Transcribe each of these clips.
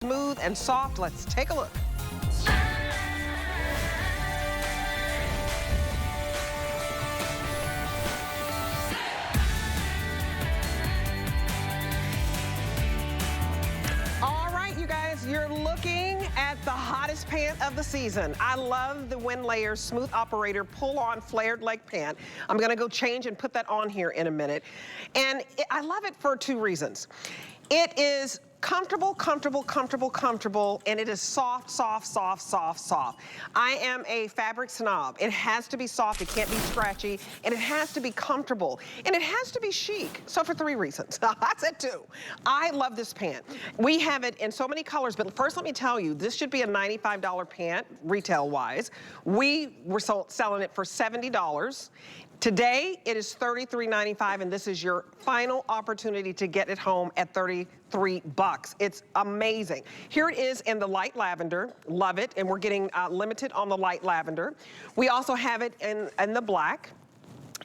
Smooth and soft. Let's take a look. All right, you guys, you're looking at the hottest pant of the season. I love the WynneLayers Smooth Operator Pull-On Flared Leg Pant. I'm gonna go change and put that on here in a minute. And I love it for two reasons. It is comfortable, comfortable, comfortable, comfortable, and it is soft, soft, soft, soft, soft. I am a fabric snob. It has to be soft, it can't be scratchy, and it has to be comfortable, and it has to be chic. So for three reasons. I said two. I love this pant. We have it in so many colors, but first let me tell you, this should be a $95 pant, retail-wise. We were selling it for $70. Today, it is $33.95, and this is your final opportunity to get it home at $33. It's amazing. Here it is in the light lavender. Love it, and we're getting limited on the light lavender. We also have it in the black.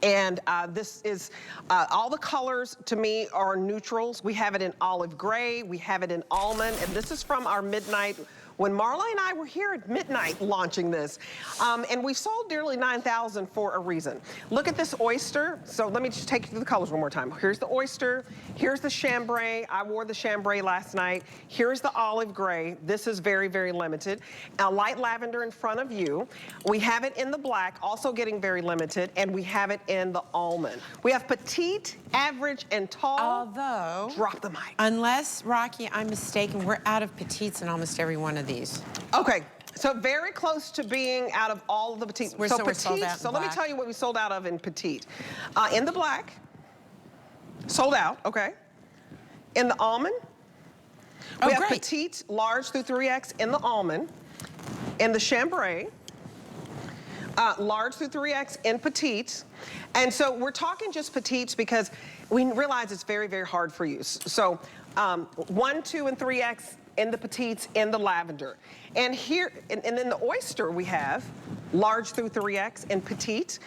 And this is, all the colors to me are neutrals. We have it in olive gray, we have it in almond, and this is from our midnight, when Marla and I were here at midnight launching this. And we sold nearly 9,000 for a reason. Look at this oyster. So let me just take you through the colors one more time. Here's the oyster, here's the chambray. I wore the chambray last night. Here's the olive gray. This is very, very limited. A light lavender in front of you. We have it in the black, also getting very limited, and we have it in the almond. We have petite, average, and tall. Although, drop the mic. Unless, Rocky, I'm mistaken, we're out of petites in almost every one of these. Okay, so very close to being out of all of the petites. We're sold out so in let me black. tell you what we sold out of in petite. In the black, sold out, okay. In the almond, we have great. petite, large through 3X in the almond. In the chambray, large through 3X in petite. And so we're talking just petites because we realize it's very, very hard for you. So 1, 2, and 3X in the petites, in the lavender. And here, and then the oyster we have, large through 3X in petite.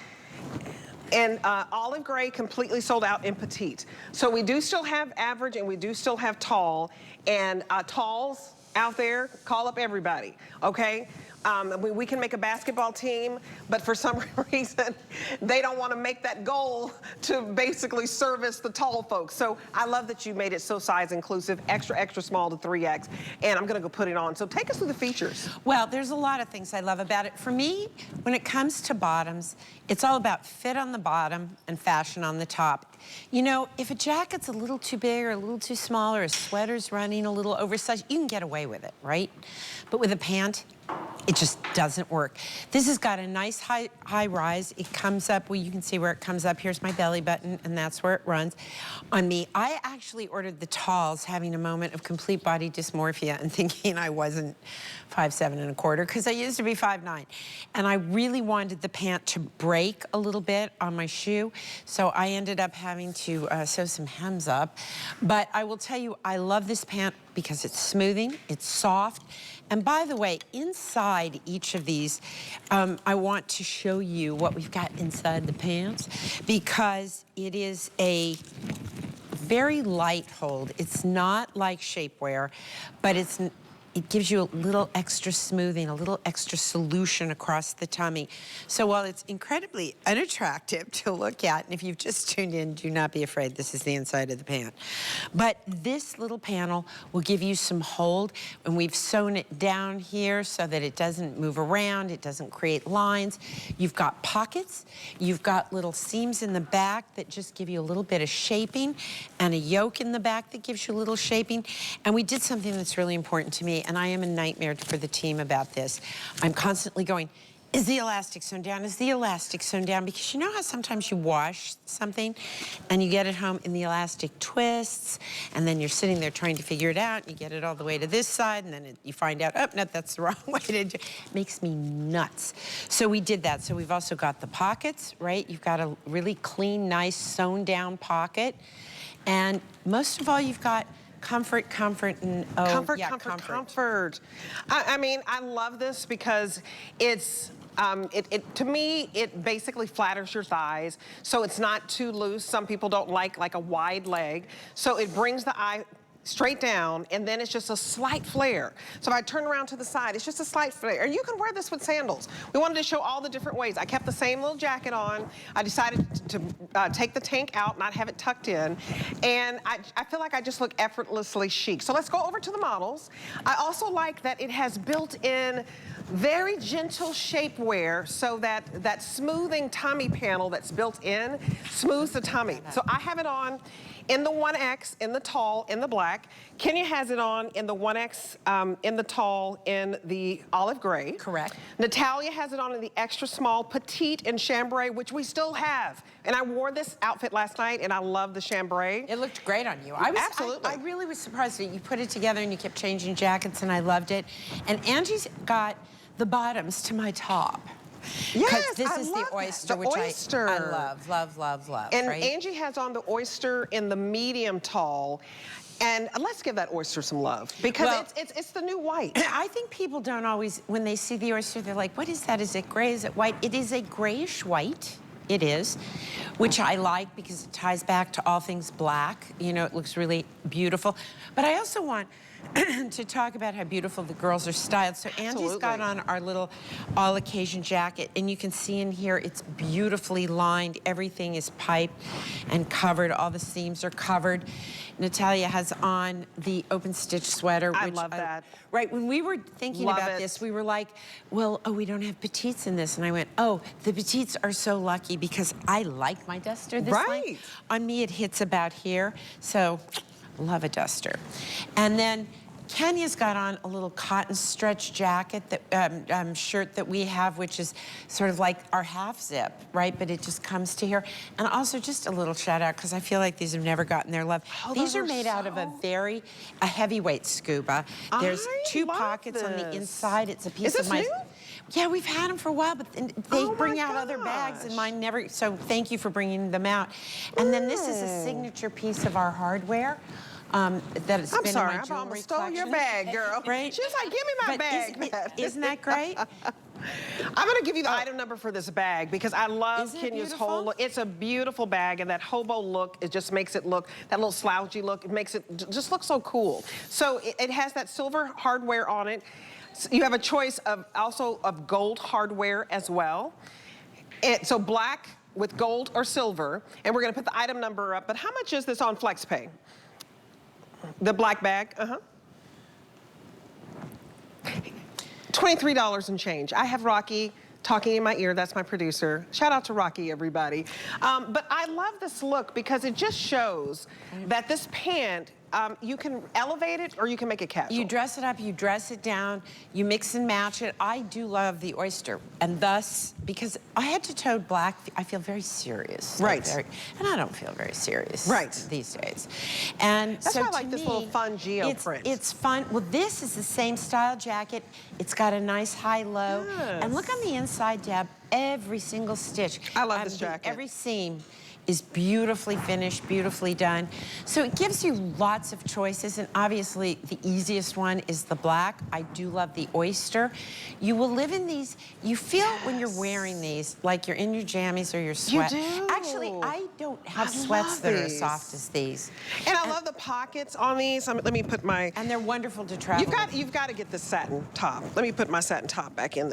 And olive gray completely sold out in petite. So we do still have average and we do still have tall. And talls out there, call up everybody, okay? We can make a basketball team, but for some reason, they don't want to make that goal to basically service the tall folks. So I love that you made it so size inclusive, extra, extra small to 3X, and I'm gonna go put it on. So take us through the features. Well, there's a lot of things I love about it. For me, when it comes to bottoms, it's all about fit on the bottom and fashion on the top. You know, if a jacket's a little too big or a little too small or a sweater's running a little oversized, you can get away with it, right? But with a pant, it just doesn't work. This has got a nice high rise. It comes up, well, you can see where it comes up. Here's my belly button, and that's where it runs. On me, I actually ordered the talls having a moment of complete body dysmorphia and thinking I wasn't 5'7¼ because I used to be 5'9". And I really wanted the pant to break a little bit on my shoe, so I ended up having to sew some hems up. But I will tell you, I love this pant because it's smoothing, it's soft. And by the way, inside each of these, I want to show you what we've got inside the pants because it is a very light hold. It's not like shapewear, but it gives you a little extra smoothing, a little extra solution across the tummy. So while it's incredibly unattractive to look at, and if you've just tuned in, do not be afraid, this is the inside of the pant. But this little panel will give you some hold, and we've sewn it down here so that it doesn't move around, it doesn't create lines. You've got pockets, you've got little seams in the back that just give you a little bit of shaping, and a yoke in the back that gives you a little shaping. And we did something that's really important to me, and I am a nightmare for the team about this. I'm constantly going, is the elastic sewn down? Is the elastic sewn down? Because you know how sometimes you wash something and you get it home and the elastic twists, and then you're sitting there trying to figure it out, and you get it all the way to this side, and then you find out, oh, no, that's the wrong way to do it. Makes me nuts. So we did that. So we've also got the pockets, right? You've got a really clean, nice, sewn down pocket. And most of all, you've got comfort, comfort, and comfort. I mean, I love this because it's to me, it basically flatters your thighs, so it's not too loose. Some people don't like a wide leg, so it brings the eye straight down, and then it's just a slight flare. So if I turn around to the side, it's just a slight flare. And you can wear this with sandals. We wanted to show all the different ways. I kept the same little jacket on. I decided to take the tank out, not have it tucked in. And I feel like I just look effortlessly chic. So let's go over to the models. I also like that it has built-in very gentle shapewear, so that that smoothing tummy panel that's built in smooths the tummy. So I have it on in the 1X, in the tall, in the black. Kenya has it on in the 1X, in the tall, in the olive gray. Correct. Natalia has it on in the extra small, petite, and chambray, which we still have. And I wore this outfit last night, and I love the chambray. It looked great on you. Absolutely. I really was surprised that you put it together and you kept changing jackets, and I loved it. And Angie's got the bottoms to my top. Yes, this I is love the oyster, that. The which oyster. I love, love, love, love. And right? Angie has on the oyster in the medium tall. And let's give that oyster some love, because Well, it's the new white. I think people don't always, when they see the oyster, they're like, what is that? Is it gray? Is it white? It is a grayish white. It is, which I like because it ties back to all things black. You know, it looks really beautiful. But I also want to talk about how beautiful the girls are styled. So Angie's got on our little all-occasion jacket, and you can see in here it's beautifully lined. Everything is piped and covered. All the seams are covered. Natalia has on the open stitch sweater. I love that. Right, when we were thinking about this, we were like, well, oh, we don't have petites in this. And I went, oh, the petites are so lucky because I like my duster this length. On me, it hits about here. So, love a duster. And then Kenya's got on a little cotton stretch jacket, that shirt that we have, which is sort of like our half zip, right? But it just comes to here. And also just a little shout out, because I feel like these have never gotten their love. Oh, these are made out of a heavyweight scuba. There's two love pockets on the this. inside. It's a piece Is of my... this new? Yeah, we've had them for a while, but they bring out other bags, and gosh. mine never, so thank you for bringing them out. And then this is a signature piece of our hardware. That it's been in my I jewelry almost stole collection. your bag, girl. Right? She's like, give me my bag. Isn't that great? I'm gonna give you the item number for this bag, because I love Isn't it Kenya's beautiful? whole look. It's a beautiful bag, and that hobo look, it just makes it look, that little slouchy look, it makes it just look so cool. So it has that silver hardware on it. So you have a choice of also of gold hardware as well. So black with gold or silver, and we're gonna put the item number up, but how much is this on FlexPay? The black bag, $23 and change. I have Rocky talking in my ear. That's my producer. Shout out to Rocky, everybody. But I love this look because it just shows that this pant, you can elevate it or you can make it casual. You dress it up, you dress it down, you mix and match it. I do love the oyster, and thus, because I had to toe black, I feel very serious. Right. And I don't feel very serious these days. And that's so why I like this little fun geo print. It's fun. Well, this is the same style jacket. It's got a nice high-low. Yes. And look on the inside, Deb, every single stitch. I love this jacket. Every seam is beautifully finished, beautifully done. So it gives you lots of choices, and obviously the easiest one is the black. I do love the oyster. You will live in these, you feel when you're wearing these like you're in your jammies or your sweat. You do. Actually, I don't have sweats that are as soft as these. And I love the pockets on these. Let me put my... And they're wonderful to travel with. You've got to get the satin top. Let me put my satin top back in,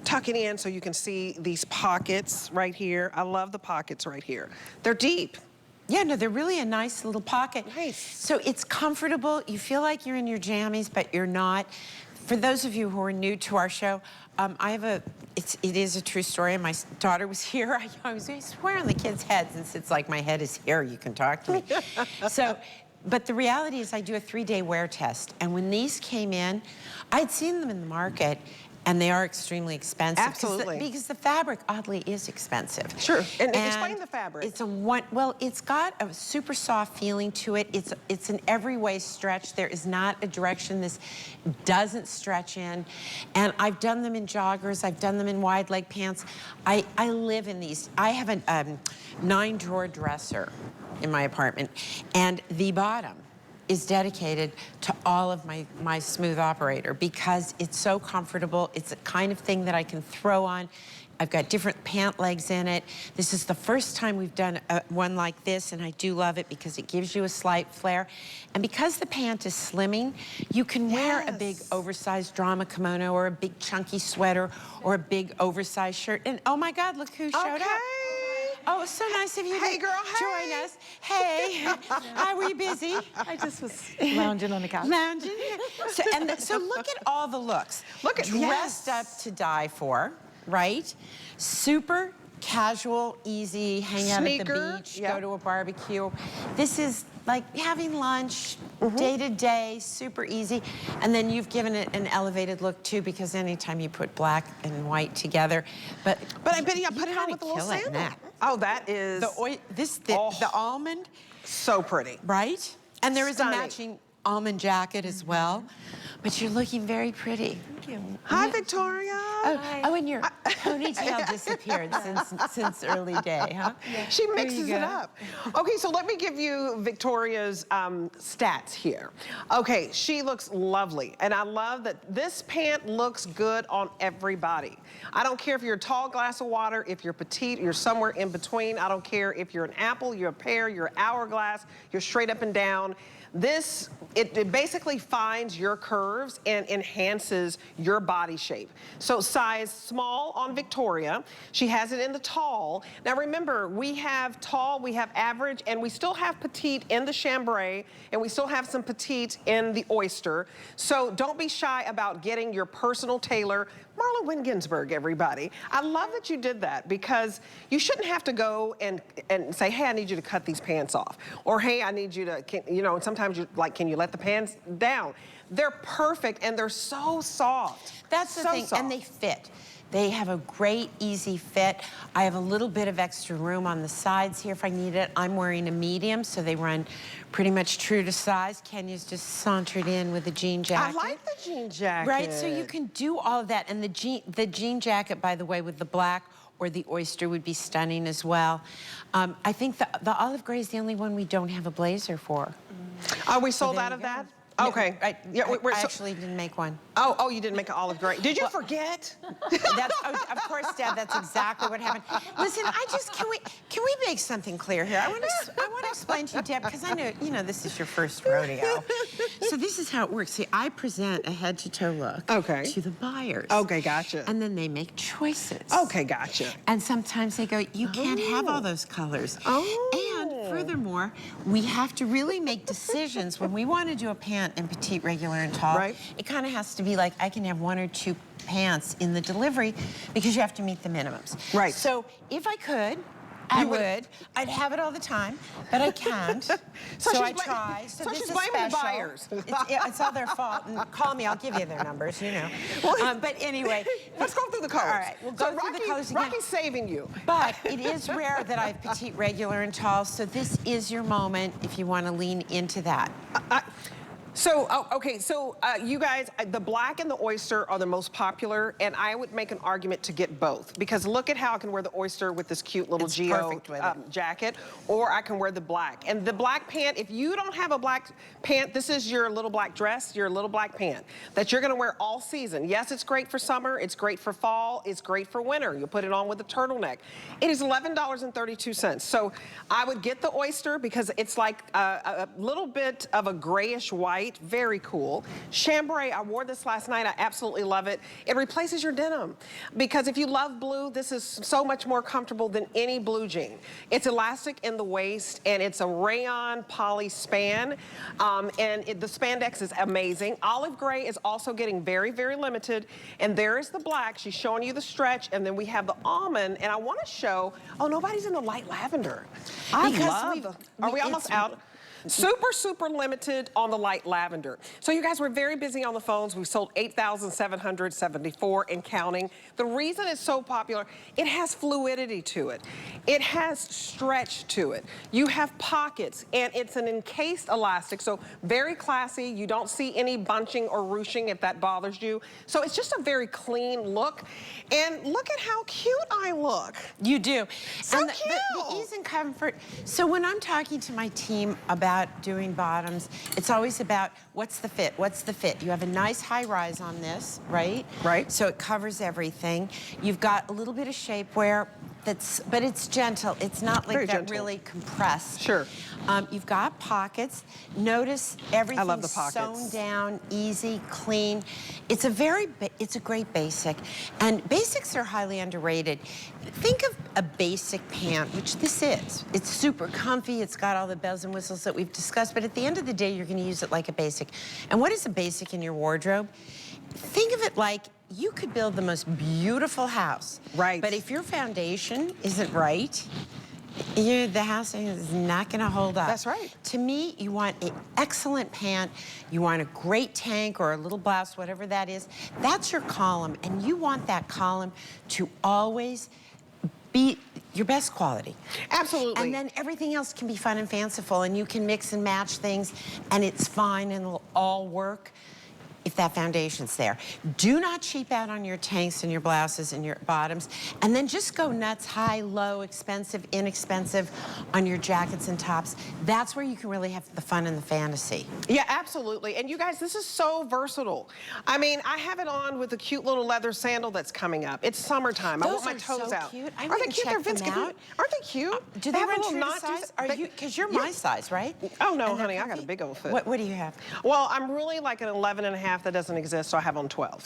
tuck it in so you can see these pockets right here. I love the pockets right here. They're deep. Yeah, no, they're really a nice little pocket. Nice. So it's comfortable. You feel like you're in your jammies, but you're not. For those of you who are new to our show, it is a true story. My daughter was here. I was swear on the kids' heads, and it's like my head is here. You can talk to me. But the reality is I do a 3-day wear test. And when these came in, I'd seen them in the market, and they are extremely expensive. Absolutely. Because the fabric, oddly, is expensive. Sure, and explain the fabric. It's well, it's got a super soft feeling to it. It's an every way stretch. There is not a direction this doesn't stretch in. And I've done them in joggers. I've done them in wide leg pants. I live in these. I have a 9-drawer dresser in my apartment, and the bottom is dedicated to all of my smooth operator because it's so comfortable. It's a kind of thing that I can throw on I've got different pant legs in it. This is the first time we've done one like this, and I do love it because it gives you a slight flare. And because the pant is slimming, you can wear a big oversized drama kimono or a big chunky sweater or a big oversized shirt. And oh my God, look who showed up. Oh, it's so nice of you to join us. Hey, hi, were you busy? I just was lounging on the couch. Lounging. So look at all the looks. Look at dressed up to die for, right? Super casual, easy, hang out at the beach, go to a barbecue. This is like having lunch, day to day, super easy. And then you've given it an elevated look too, because anytime you put black and white together, but I bet you put it on with a little sandal. Oh, that is the almond. So pretty, right? And there is a matching almond jacket as well. But you're looking very pretty. Thank you. Hi, Victoria. Oh, and your ponytail disappeared since early day, huh? Yeah. She mixes it up. Okay, so let me give you Victoria's stats here. Okay, she looks lovely. And I love that this pant looks good on everybody. I don't care if you're a tall glass of water, if you're petite, you're somewhere in between. I don't care if you're an apple, you're a pear, you're an hourglass, you're straight up and down. This, it basically finds your curves and enhances your body shape. So size small on Victoria. She has it in the tall. Now remember, we have tall, we have average, and we still have petite in the chambray, and we still have some petite in the oyster. So don't be shy about getting your personal tailor. Marla Wynne Ginsburg, everybody. I love that you did that, because you shouldn't have to go and say, hey, I need you to cut these pants off. Or, hey, I need you to, you know, sometimes you're like, can you let the pants down? They're perfect, and they're so soft. That's the thing, and they fit. They have a great, easy fit. I have a little bit of extra room on the sides here if I need it. I'm wearing a medium, so they run pretty much true to size. Kenya's just sauntered in with a jean jacket. I like the jean jacket. Right, so you can do all of that. And the jean jacket, by the way, with the black or the oyster would be stunning as well. I think the olive gray is the only one we don't have a blazer for. Are we sold out of that? Okay. I actually didn't make one. Oh, you didn't make an olive gray. Did you forget? Of course, Deb, that's exactly what happened. Listen, can we make something clear here? I want to explain to you, Deb, because I know, you know, this is your first rodeo. So this is how it works. See, I present a head-to-toe look to the buyers. Okay, gotcha. And then they make choices. Okay, gotcha. And sometimes they go, you can't have all those colors. And furthermore, we have to really make decisions when we want to do a pant in petite, regular, and tall. Right. It kind of has to be like, I can have 1 or 2 pants in the delivery because you have to meet the minimums. Right. So if I could, I would. I'd have it all the time, but I can't. So I try. So she's blaming the buyers. It's all their fault. And call me, I'll give you their numbers, you know. But anyway. Let's go through the colors. All right, we'll go through the colors again. Rocky's saving you. But it is rare that I have petite, regular, and tall, so this is your moment if you want to lean into that. You guys, the black and the oyster are the most popular, and I would make an argument to get both, because look at how I can wear the oyster with this cute little geo jacket, or I can wear the black. And the black pant, if you don't have a black pant, this is your little black dress, your little black pant that you're gonna wear all season. Yes, it's great for summer, it's great for fall, it's great for winter. You'll put it on with a turtleneck. It is $11.32. So I would get the oyster because it's like a little bit of a grayish white. Very cool. Chambray, I wore this last night. I absolutely love it. It replaces your denim, because if you love blue, this is so much more comfortable than any blue jean. It's elastic in the waist, and it's a rayon poly span, the spandex is amazing. Olive gray is also getting very, very limited, and there is the black. She's showing you the stretch, and then we have the almond, and I want to show, nobody's in the light lavender. Are we almost out? Super, super limited on the light lavender. So you guys, we're very busy on the phones. We've sold 8,774 and counting. The reason it's so popular, it has fluidity to it. It has stretch to it. You have pockets, and it's an encased elastic, so very classy. You don't see any bunching or ruching if that bothers you. So it's just a very clean look. And look at how cute I look. You do. So cute. The ease and comfort. So when I'm talking to my team about about doing bottoms, it's always about what's the fit, what's the fit. You have a nice high rise on this, right? Right. So it covers everything. You've got a little bit of shapewear, but it's gentle. It's not like Very that gentle. really compressed. Sure. You've got pockets. Notice everything's I love the pockets. sewn down, easy, clean. It's a great basic, and basics are highly underrated. Think of a basic pant, which this is. It's super comfy. It's got all the bells and whistles that we've discussed, but at the end of the day, you're going to use it like a basic. And what is a basic in your wardrobe? Think of it like you could build the most beautiful house. Right. But if your foundation isn't right, the house is not going to hold up. That's right. To me, you want an excellent pant, you want a great tank or a little blouse, whatever that is. That's your column, and you want that column to always be your best quality. Absolutely. And then everything else can be fun and fanciful, and you can mix and match things, and it's fine, and it'll all work if that foundation's there. Do not cheap out on your tanks and your blouses and your bottoms, and then just go nuts, high, low, expensive, inexpensive on your jackets and tops. That's where you can really have the fun and the fantasy. Yeah, absolutely. And you guys, this is so versatile. I mean, I have it on with a cute little leather sandal that's coming up. It's summertime. I Those want my are toes so out. cute. I Aren't went they and cute? They're checked them Vince out. Aren't they cute? Do they have a run little true to knot size? to- Because you're my size, right? Oh, no, And they're honey, I got a comfy? big old foot. What do you have? Well, I'm really like an 11 and a half that doesn't exist, so I have on 12.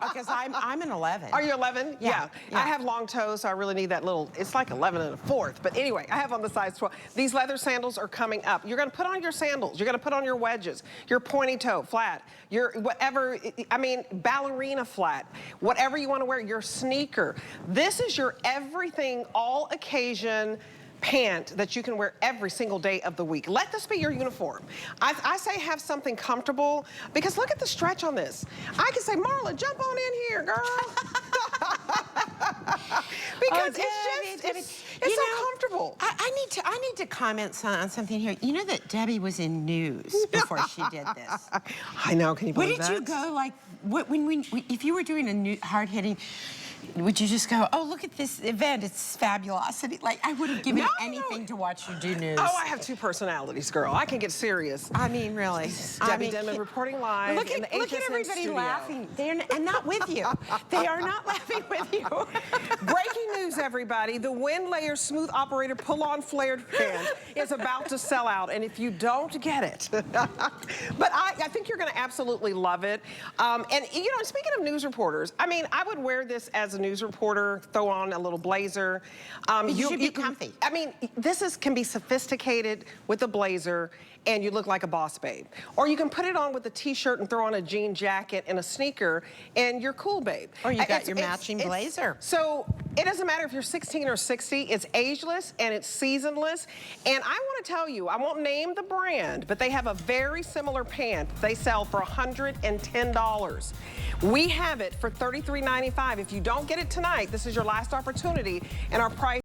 Because I'm an 11. Are you 11? Yeah. I have long toes, so I really need that little, it's like 11 and a fourth. But anyway, I have on the size 12. These leather sandals are coming up. You're gonna put on your sandals. You're gonna put on your wedges, your pointy toe, flat, your whatever, I mean, ballerina flat, whatever you wanna wear, your sneaker. This is your everything, all occasion pant that you can wear every single day of the week. Let this be your uniform. I say have something comfortable, because look at the stretch on this. I can say, Marla, jump on in here, girl. Because it's so comfortable. I need to comment on something here. You know that Debbie was in news before she did this. I know, can you believe Where that? did you go, like, if you were doing a new hard-hitting, would you just go, oh, look at this event, it's fabulosity? Like, I would have given anything to watch you do news. Oh, I have two personalities, girl. I can get serious. I mean, really. Debbie Denman reporting live in the HSN Look at everybody studio. laughing. And not with you. They are not laughing with you. Breaking news, everybody. The WynneLayers Smooth Operator Pull-On Flared Pant is about to sell out, and if you don't get it, but I think you're going to absolutely love it. And, you know, speaking of news reporters, I mean, I would wear this as a news reporter, throw on a little blazer. You should be comfy. I mean, this can be sophisticated with a blazer, and you look like a boss babe. Or you can put it on with a t-shirt and throw on a jean jacket and a sneaker, and you're cool, babe. Or you got your matching blazer. So it doesn't matter if you're 16 or 60, it's ageless and it's seasonless. And I want to tell you, I won't name the brand, but they have a very similar pant they sell for $110. We have it for $33.95. If you don't get it tonight, this is your last opportunity, and our price